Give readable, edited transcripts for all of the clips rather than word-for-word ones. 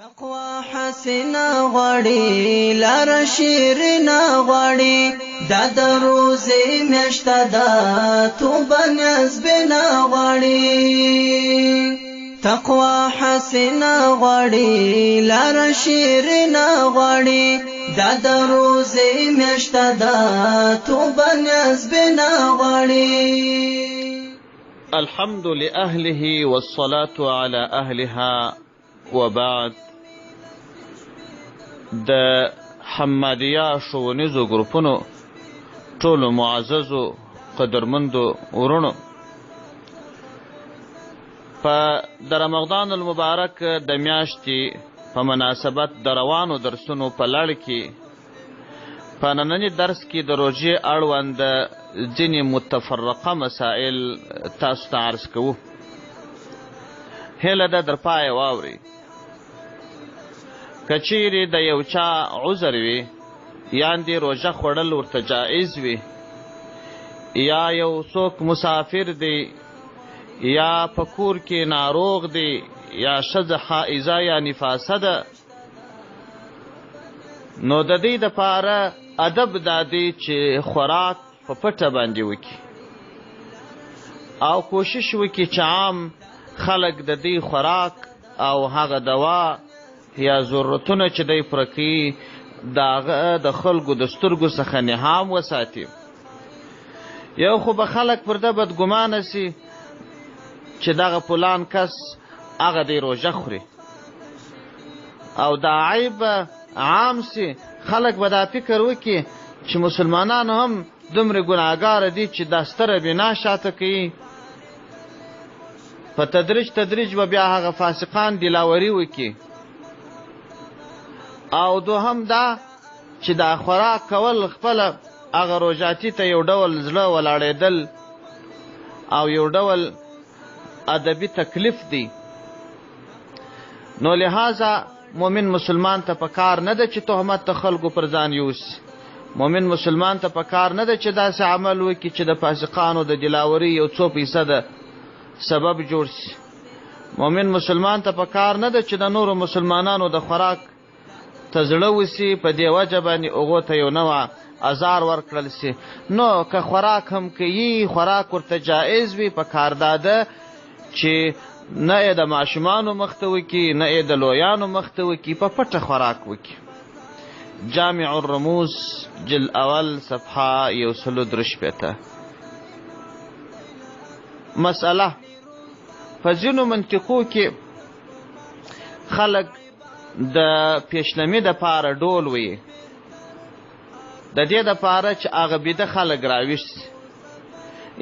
تقوا حسنا غړي لار شیرنا غړي دا د روزي مشته دا توبه نسبنا غړي تقوا حسنا غړي لار شیرنا غړي دا د روزي مشته دا توبه نسبنا غړي. الحمد لأهله والصلاة على أهلها وبعد. د حمادیه ښوونیزو ګروپونو ټولو معززو قدرمندو ورونو، په د رمضان المبارک د میاشتې په مناسبت د روانو درسونو په لړ کې په ننني درس کې د روژې اړوند ځینې متفرقه مسائل تاسو ته عرض کوو. هیله ده در پایه واورئ. که چیرې د یو چا عذر وي، یاندې روژه خوړل ورته جایز وي، یا یو څوک مسافر دی، یا په کور کې ناروغ دی، یا ښځه حائضه یا نفاسه ده، نو د دې دپاره ادب دا دی چې خوراک په پټه باندې وکړي او کوشش وکړي چې عام خلک د دې خوراک او هغه دوا یا ضرورتونه چې دی پوره کوي د هغه د خلکو د سترګو څخه نهام وساتي. یو خو به خلک پر ده بدګمانه سي چې دغه فلان کس هغه دی روژه خوري، او دا عیب عام سي، خلک به دا فکر وکړي چې مسلمانان هم دومره ګناهګاره دي چې دا ستره بنا شاته کوي. په تدریج به بیا هغه فاسقان دلاوري وکړي. او دوهم دا چې دا خوراک کول خپله هغه روژاتي ته یو ډول زړه ولاړېدل او یو ډول ادبي تکلیف دی. نو لہذا مومن مسلمان ته پکار نه ده چې تهمت د خلکو پر ځان یوسي. مومن مسلمان ته پکار نه ده چې داسې عمل وکړي چې د فاسقانو د دلاوري یو 2% سبب جوړ شي. مومن مسلمان ته پکار نه ده چې د نورو مسلمانانو د خوراک ته زړه وسي، په دې وجه باندې هغو ته یو نوع ازار ورکړل سي. نو که خوراک هم کوي، خوراک ورته جایز وي، پکار دا ده چې نه یې د ماشومانو مخ ته وکړي، نه یې د لویانو مخ ته وکړي، په پټه خوراک وکړي. جامع الرموز جل اول صفحه 133. مسئله په ځینو منطقو کې خلک د پیشنمي دپاره ډول وي، د دې دپاره چې هغه بیده خلک راویښ سي،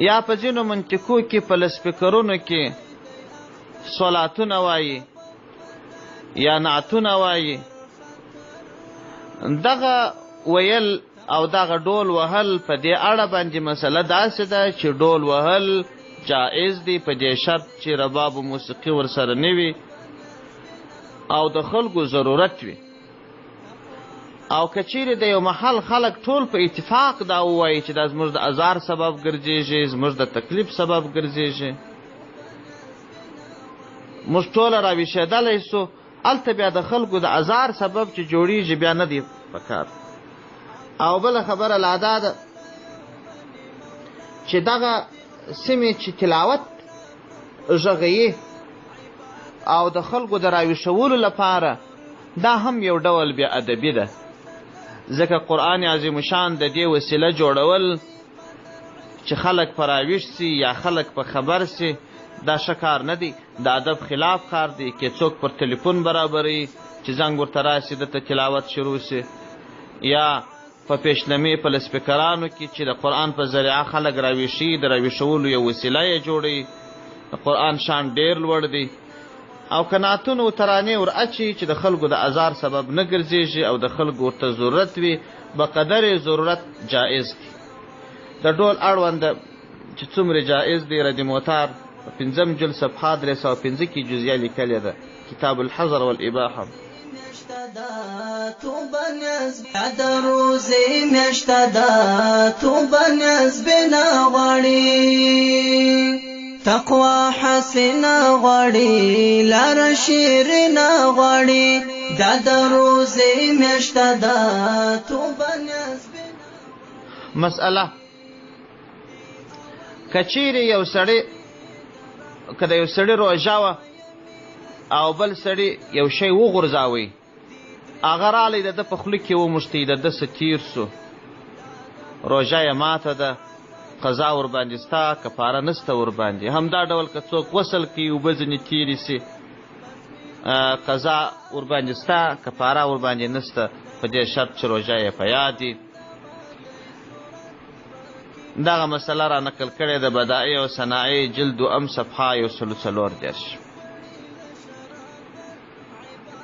یا په ځینو منطقو کې په لسپیکرونو کې صلاتونه وایي یا نعتونه وایي. دغه ویل او دغه ډول وهل په دې اړه باندې مسله داسې ده چې ډول وهل جائز دی په دې شرط چې رباب و موسیقي ورسره نه وي او د خلکو ضرورت وي. او که چیرې د یو محل خلک ټول په اتفاق دا ووایي چې دا زموږ د ازار سبب ګرځېږي، زموږ د تکلیف سبب ګرځېږي، موږ ټوله راویښېدلی سو، هلته بیا د خلکو د ازار سبب چې جوړېږي بیا نه دی پکار. او بله خبره لا دا ده چې دغه سیمې چې تلاوت غږوي او د خلکو د راویښولو لپاره، دا هم یو ډول بیا ادبي ده، ځکه قرآن عظیم شان د دې وسیله جوړول چې خلک په راویښ سي یا خلک په خبر سي، دا ښه کار نه دی، د ادب خلاف کار دی. که څوک پر تلیفون برابري چې زنګ ورته راسي دته تلاوت شروع سي، یا په پیشنمي په لسپیکرانو کې چې د قرآن په ذریعه خلک راویښي، د راویښولو یو وسیله یې جوړوي. د قرآن شان ډېر لوړ دی. او که نعتونه و ترانې ور اچي چې د خلکو د ازار سبب نه ګرځېږي او د خلکو ورته ضرورت وي، به قدر ضرورت جایز دی. د ډول اړونده چې څومره جایز دی، رد موتار په 5 جلد صفحه 305 کې جزیه لیکلې ده، کتاب الحظر والاباحه. توبه نسب روزي مشته ده توبه نسب نه غواړي تقوا حسنا غړي لار شیرنا غړي دا د روزي میاشت ده توبه نیاز مسأله کچيري یو سړی کله یو سړی روژه وه او بل سړی یو شی وغورځاوی هغه رالی د ده په خوله کې وموښتی د ده څه تیر سو روژه یې ماته ده قضا ورباندې ستا کفاره نسته ورباندې همدا ډول که څوک غسل کوي اوبه ځینې تېرې سي قضا ورباندې ستا کفاره ورباندې نسته په دې شرط چې روژه یې په یاد وي دغه مسله را نقل کړې د بدائع او صنایع جلد ام صفحه 144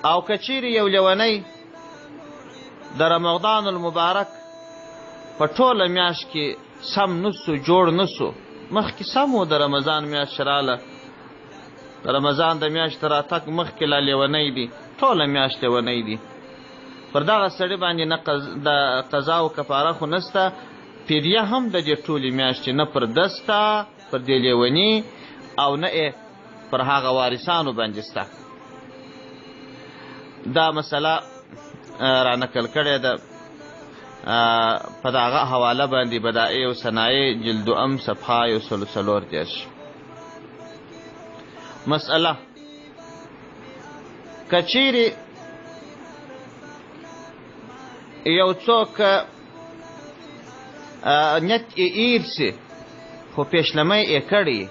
او کچیرې یو لیونی د رمضان المبارک په ټوله میاشت کې سم نسو جوړ نسو مخکې سم و د رمضان میاشت راله د رمضان د میاشت راتګ مخکې لا لیونی دی ټوله میاشت لیونی دی پر دغه سړي باندې نه د قضا او کفاره خو نسته فدیه هم د دې ټولې میاشتې نه پر ده سته پر دې لیوني او نه پر هغه وارثانو باندې سته دا مسله را نقل کړې ده په دغه حواله باندې بدائع او صنایع جلد ام صفحه 144 مسأله کچیرې یو څوک نیت یې ایر سي خو پیشلمی یې کړي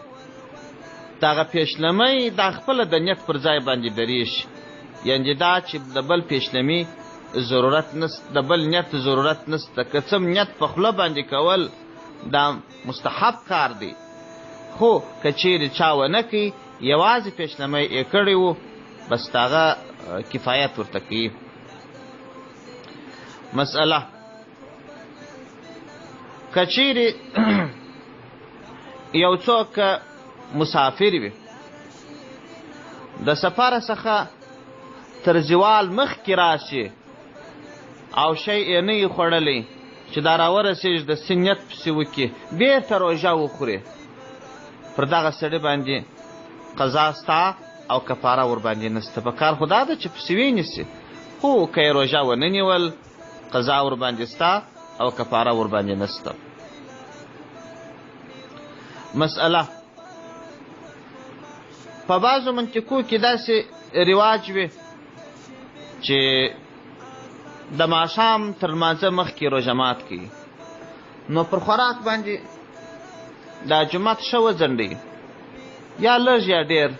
دغه پیشلمی دا خپله د نیت پر ځای باندې دریږي یعنې دا چې د بل پیشلمي ضرورت نست د بل نیت ضرورت نسته که څه نیت په خوله باندې کول دا مستحب کار دی خو که چیرې چا ونه کوي یوازې پیشلمی یې کړی و بس هغه کفایت ورته کوي مسأله که چیرې یو څوک مسافر وي د سفر څخه تر زوال مخکې راشي او شی یې نه یي خوړلی چې دا راورسېږي د سنیت پسې وکړي بېرته روژه وخوري پر دغه سړي باندې قضا ستا او کفاره ورباندې نسته په کار خو دا ده چې پسې وینیسي خو که یې روژه ونه نیول قضا ورباندې ستا او کفاره ورباندې نسته مسأله په بعضو منطقو کې داسې رواج وي چې د ماښام تر لمانځه مخکې روژه مات کوي نو پر خوراک باندې دا جومات ښه وځنډوي یا لږ یا ډېر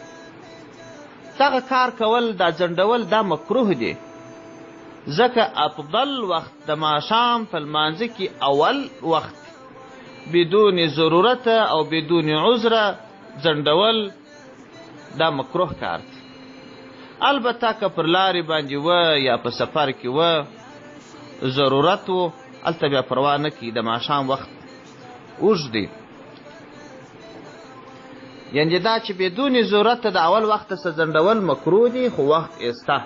دغه کار کول دا ځنډول دا مکروه دی ځکه افضل وخت د ماښام په لمانځه کې اول وخت بدون ضرورت او بدون عذر ځنډول دا مکروه کار دی البته که پر لارې باندې و یا په سفر کې و ضرورت و هلته بیا پروا نه کوي د ماښام وخت اوږد دی یعنې دا چې بدون ضرورت د اول وخت څخه ځنډول مکروه دي خو وخت ایسته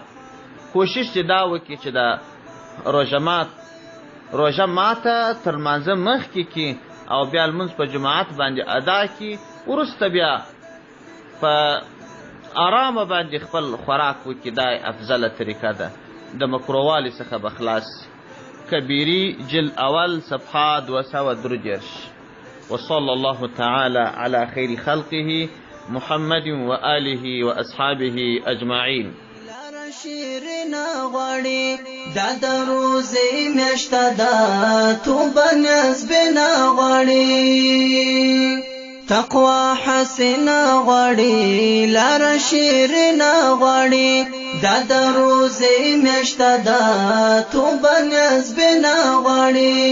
کوشش چې دا وکړي چې د روژه ماته تر لمانځه مخکې کړي او بیا لمونځ په جماعت باندې ادا کړي وروسته بیا په آرامه باندې خپل خوراک وکړي دا افضله طریقه ده د مکروهوالي څخه به خلاص کبیری جلد اول صفحه 233 وصلى الله تعالى على خير خلقه محمد وآله وأصحابه أجمعين شیرنا غړي دا د روزي میاشت ده توبه نیاز بنا غړي تقوا حسنا غړي لار شیرنا غړي دا د روزي میاشت ده توبه نیاز بنا غړي